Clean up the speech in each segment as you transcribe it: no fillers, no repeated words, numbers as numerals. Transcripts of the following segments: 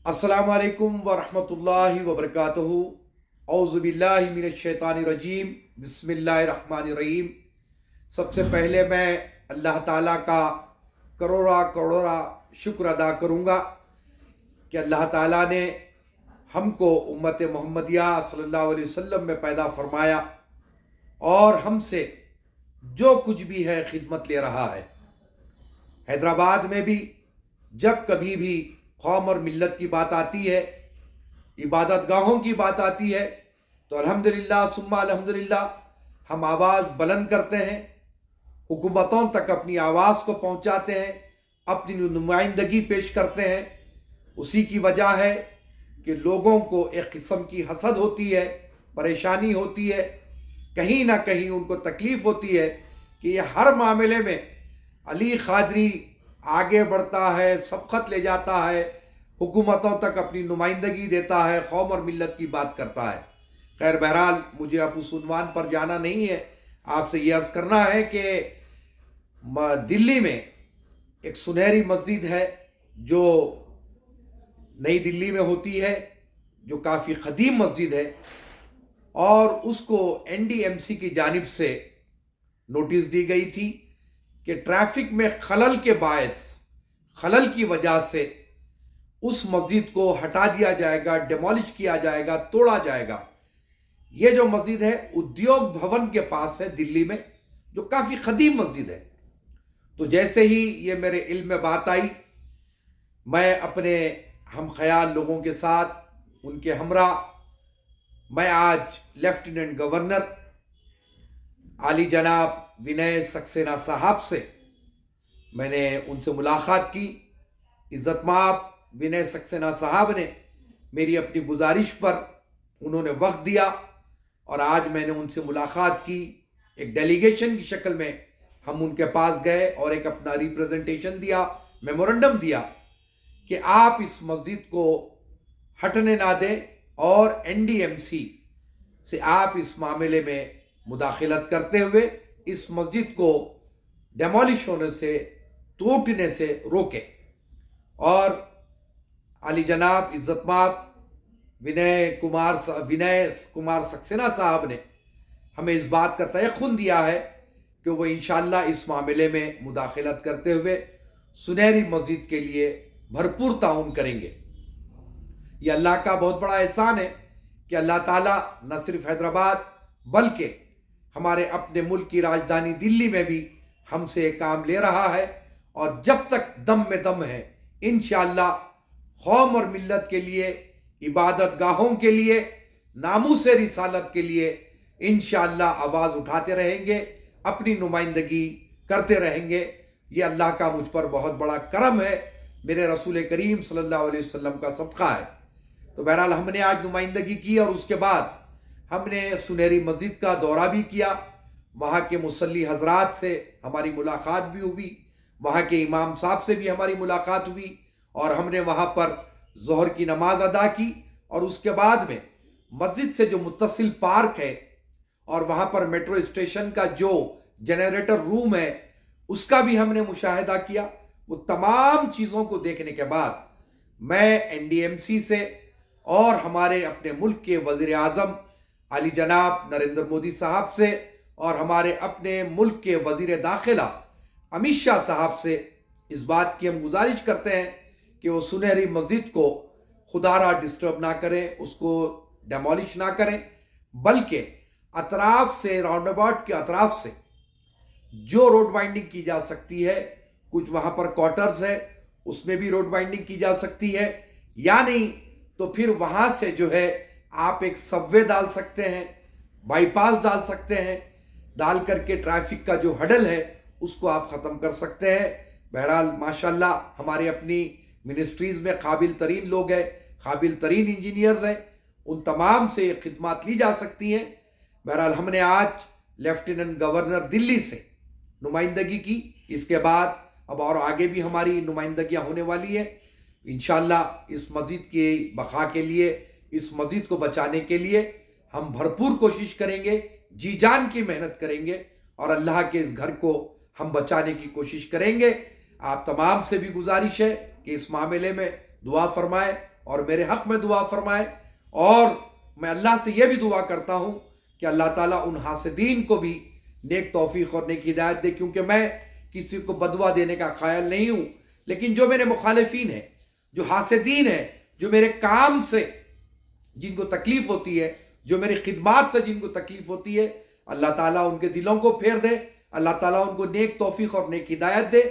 अस्सलामु अलैकुम वरहमतुल्लाहि वबरकातुहू। औज़ु बिल्लाहि मिनश शैतानिर रजीम। बिस्मिल्लाहिर रहमानिर रहीम। सबसे पहले मैं अल्लाह ताला का करोड़ा करोड़ा शुक्र अदा करूँगा कि अल्लाह ताला ने हमको उम्मत मोहम्मदिया सल्लल्लाहु अलैहि वसल्लम में पैदा फरमाया और हमसे जो कुछ भी है खिदमत ले रहा है। हैदराबाद में भी जब कभी भी कौम और मिल्लत की बात आती है, इबादत गाहों की बात आती है, तो अल्हम्दुलिल्लाह सुम्मा अल्हम्दुलिल्लाह हम आवाज़ बुलंद करते हैं, हुकूमतों तक अपनी आवाज़ को पहुंचाते हैं, अपनी नुमाइंदगी पेश करते हैं। उसी की वजह है कि लोगों को एक किस्म की हसद होती है, परेशानी होती है, कहीं ना कहीं उनको तकलीफ़ होती है कि ये हर मामले में अली क़ादरी आगे बढ़ता है, सबकत ले जाता है, हुकूमतों तक अपनी नुमाइंदगी देता है, कौम और मिल्लत की बात करता है। खैर बहरहाल मुझे अब उस उन्वान पर जाना नहीं है, आपसे ये अर्ज़ करना है कि दिल्ली में एक सुनहरी मस्जिद है जो नई दिल्ली में होती है, जो काफ़ी क़दीम मस्जिद है, और उसको एनडीएमसी की जानिब से नोटिस दी गई थी कि ट्रैफिक में खलल के बायस, खलल की वजह से उस मस्जिद को हटा दिया जाएगा, डिमोलिश किया जाएगा, तोड़ा जाएगा। ये जो मस्जिद है उद्योग भवन के पास है दिल्ली में, जो काफ़ी क़दीम मस्जिद है। तो जैसे ही ये मेरे इल्म में बात आई, मैं अपने हम ख्याल लोगों के साथ उनके हमरा मैं आज लेफ्टिनेंट गवर्नर आली जनाब विनय सक्सेना साहब से मैंने उनसे मुलाकात की। इज़्ज़तमाब विनय सक्सेना साहब ने मेरी अपनी गुजारिश पर उन्होंने वक्त दिया और आज मैंने उनसे मुलाकात की। एक डेलीगेशन की शक्ल में हम उनके पास गए और एक अपना रिप्रेजेंटेशन दिया, मेमोरेंडम दिया कि आप इस मस्जिद को हटने ना दें और एनडीएमसी से आप इस मामले में मुदाखलत करते हुए इस मस्जिद को डेमोलिश होने से, टूटने से रोके। और अली जनाब इज़्ज़तमाब विनय कुमार सक्सेना साहब ने हमें इस बात का तयक़ुन दिया है कि वो इंशाअल्लाह इस मामले में मुदाखलत करते हुए सुनहरी मस्जिद के लिए भरपूर ताउन करेंगे। ये अल्लाह का बहुत बड़ा एहसान है कि अल्लाह ताला न सिर्फ हैदराबाद बल्कि हमारे अपने मुल्क की राजधानी दिल्ली में भी हमसे एक काम ले रहा है, और जब तक दम में दम है इंशाअल्लाह कौम और मिल्लत के लिए, इबादत गाहों के लिए, नामूस रिसालत के लिए इंशाअल्लाह आवाज़ उठाते रहेंगे, अपनी नुमाइंदगी करते रहेंगे। ये अल्लाह का मुझ पर बहुत बड़ा करम है, मेरे रसूल करीम सल्लल्लाहु अलैहि वसल्लम का सदका है। तो बहरहाल हमने आज नुमाइंदगी की और उसके बाद हमने सुनहरी मस्जिद का दौरा भी किया। वहाँ के मुसल्ली हजरात से हमारी मुलाकात भी हुई, वहाँ के इमाम साहब से भी हमारी मुलाकात हुई, और हमने वहाँ पर ज़ोहर की नमाज अदा की। और उसके बाद में मस्जिद से जो मुत्तसिल पार्क है और वहाँ पर मेट्रो स्टेशन का जो जनरेटर रूम है उसका भी हमने मुशाहिदा किया। वो तमाम चीज़ों को देखने के बाद मैं एनडीएमसी से और हमारे अपने मुल्क के वज़ीर आज़म अली जनाब नरेंद्र मोदी साहब से और हमारे अपने मुल्क के वज़ीर दाखिला अमित शाह साहब से इस बात की हम गुजारिश करते हैं कि वो सुनहरी मस्जिद को खुदारा डिस्टर्ब ना करें, उसको डेमोलिश ना करें, बल्कि अतराफ से, राउंड अबाउट के अतराफ से जो रोड वाइंडिंग की जा सकती है, कुछ वहाँ पर क्वार्टर्स है उसमें भी रोड वाइंडिंग की जा सकती है, या नहीं तो फिर वहाँ से जो है आप एक सबवे डाल सकते हैं, बाईपास डाल सकते हैं, डाल करके ट्रैफिक का जो हडल है उसको आप ख़त्म कर सकते हैं। बहरहाल माशाल्लाह हमारे अपनी मिनिस्ट्रीज़ में काबिल तरीन लोग हैं, काबिल तरीन इंजीनियर्स हैं, उन तमाम से खिदमत ली जा सकती हैं। बहरहाल हमने आज लेफ्टिनेंट गवर्नर दिल्ली से नुमाइंदगी की, इसके बाद अब और आगे भी हमारी नुमाइंदगियाँ होने वाली है। इंशाअल्लाह इस मस्जिद की बका के लिए, इस मस्जिद को बचाने के लिए हम भरपूर कोशिश करेंगे, जी जान की मेहनत करेंगे और अल्लाह के इस घर को हम बचाने की कोशिश करेंगे। आप तमाम से भी गुजारिश है कि इस मामले में दुआ फरमाएं اور میرے حق میں دعا فرمائے، اور میں اللہ سے یہ بھی دعا کرتا ہوں کہ اللہ تعالیٰ ان حاسدین کو بھی نیک توفیق اور نیک ہدایت دے، کیونکہ میں کسی کو بدوا دینے کا قائل نہیں ہوں، لیکن جو میرے مخالفین ہیں، جو حاسدین ہیں، جو میرے کام سے جن کو تکلیف ہوتی ہے، جو میری خدمات سے جن کو تکلیف ہوتی ہے، اللہ تعالیٰ ان کے دلوں کو پھیر دے، اللہ تعالیٰ ان کو نیک توفیق اور نیک ہدایت دے۔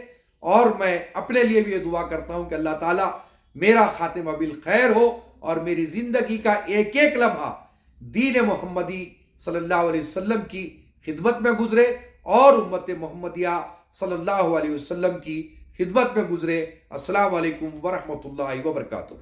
اور میں اپنے لیے بھی یہ دعا کرتا ہوں کہ اللہ تعالیٰ میرا خاتمہ بالخیر ہو، اور میری زندگی کا ایک ایک لمحہ دین محمدی صلی اللہ علیہ وسلم کی خدمت میں گزرے، اور امت محمدیہ صلی اللہ علیہ وسلم کی خدمت میں گزرے۔ السلام علیکم ورحمۃ اللہ وبرکاتہ۔